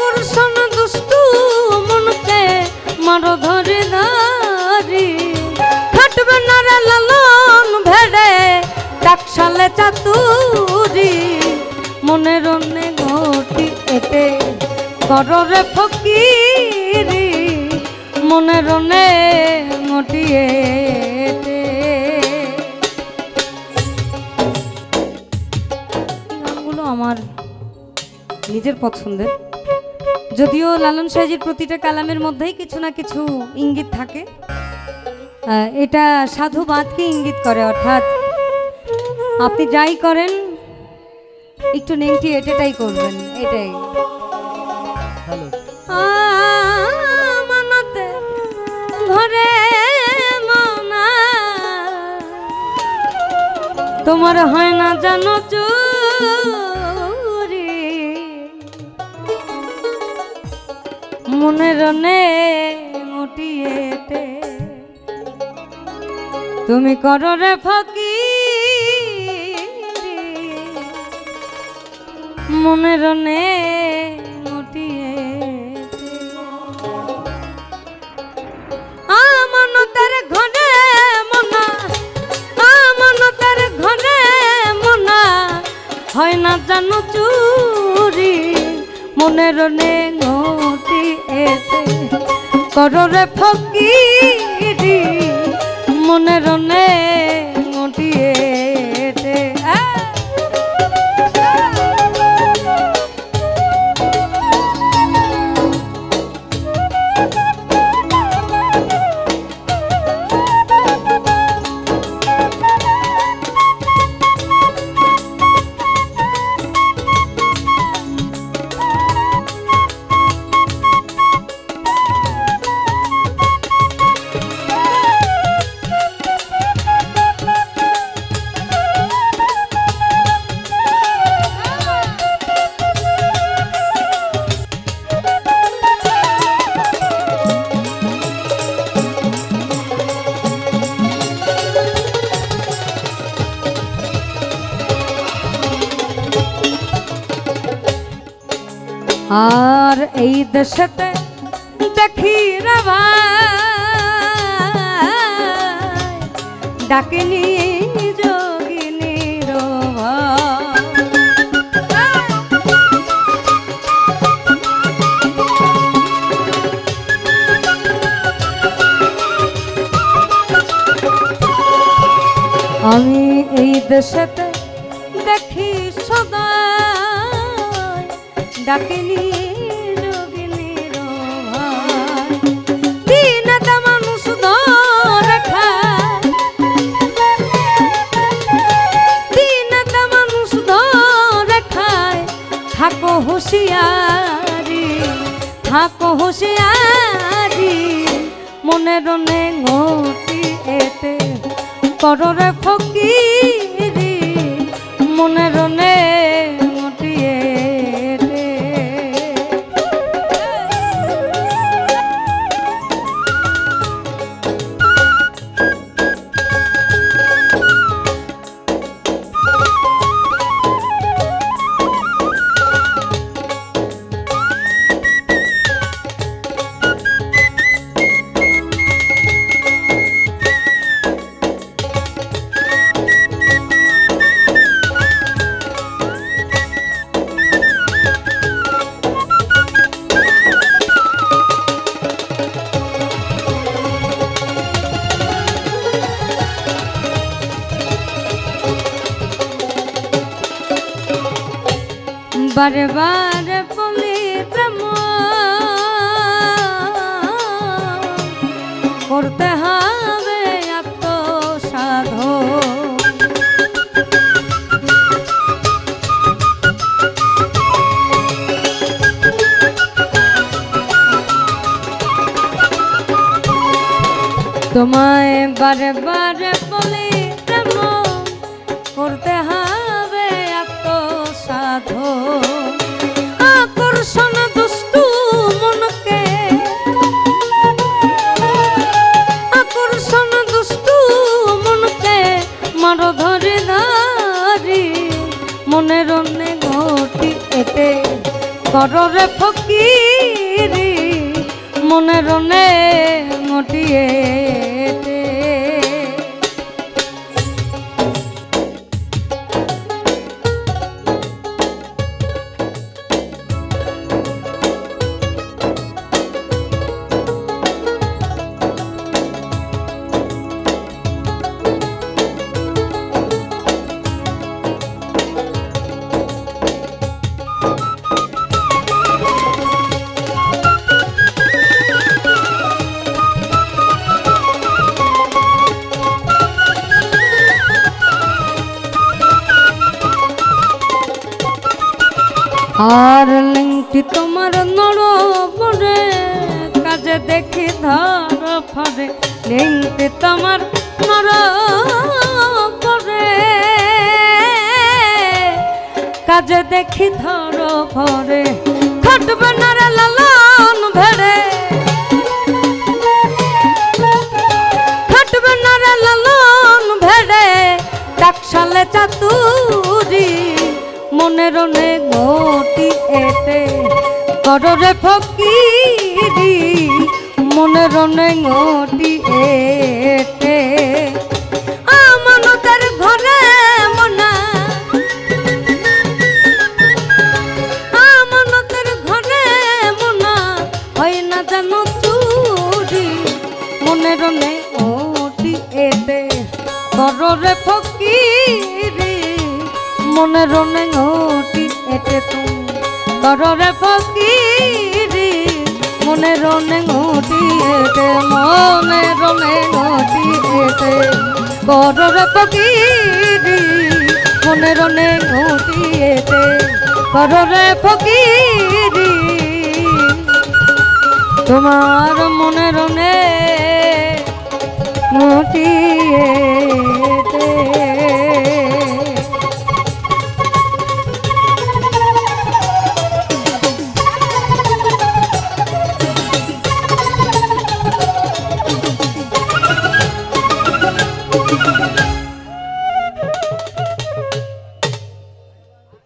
আকর্ষণ দুষ্টু মনকে মারো ধরে ধরি খাটবে না রে লালন ভেড়ে টাকশালে চাতুরি মনের অন্যে ঘটি এতে কররে ফকিরি মনের অন্যে ঘটিয়ে গানগুলো আমার নিজের পছন্দের, যদিও লালন সাহেজির প্রতিটা কালামের মধ্যেই কিছু না কিছু ইঙ্গিত থাকে। এটা সাধুবাদকে ইঙ্গিত করে, অর্থাৎ আপনি যাই করেন একটু নেংটি এটাই করবেন, এটাই। মনতে ঘরে মনা তোমার হয় না জানো চুরি মনের নে মুটিয়েতে তুমি করো রে ফকিরি মনের নে মুটিয়েতে আমানতের ঘরে মনা আমানতের ঘরে মনা হয় না জানো চুরি মনের নে ঘটি এতে করো রে ফকিরি মনের নে ঘটি এতে আর এই দেশেতে দেখি রে ভাই ডাকিনি যোগিনী আমি এই দেশেতে দেখি সদা ডাকিনি যোগিনীর দিন মানুষ ধরে খায় দিন মানুষ ধরে খায় থাকো হুঁশিয়ারি মনের নে ঘটি এতে করো রে ফকিরি মনের নে ঘটিয়ে बारे बारे बोली प्रेम करते हबे आत्मसाधो তোমায় बारे बारे बोली प्रेम करते हबे आत्मसाधो আকর্ষণ দুষ্টু মনকে আকর্ষণ দুষ্টু মনকে মারো ধরে ধরি মনের অন্যে ঘটি এতে কররে ফকিরি মনে রনে মটিয়ে আর লিঙ্কটি তোমার নড়বরে কাজে দেখি ধর ফরে লিঙ্কটি তোমার নড়বরে কাজে দেখি ধর ফরে খটবে না রে লালন ভেড়ে খটবে না রে লালন ভেড়ে টাকশালে চাতুরি মনে রনে ঘটি এতে কররে ফকিরি মনে রনে ঘটি এতে আমানতের ঘরে মনা আমানতের ঘরে মনা হয় না জানো চুরি মনে রনে ঘটি এতে কররে ফকিরি মনে রনে ঘটি এতে তুমি কররে ফকিরি মনে রনে ঘটি এতে মনে রনে ঘটি এতে কররে ফকিরি মনে রনে ঘটি এতে কররে ফকিরি তোমার মনে রনে ঘটি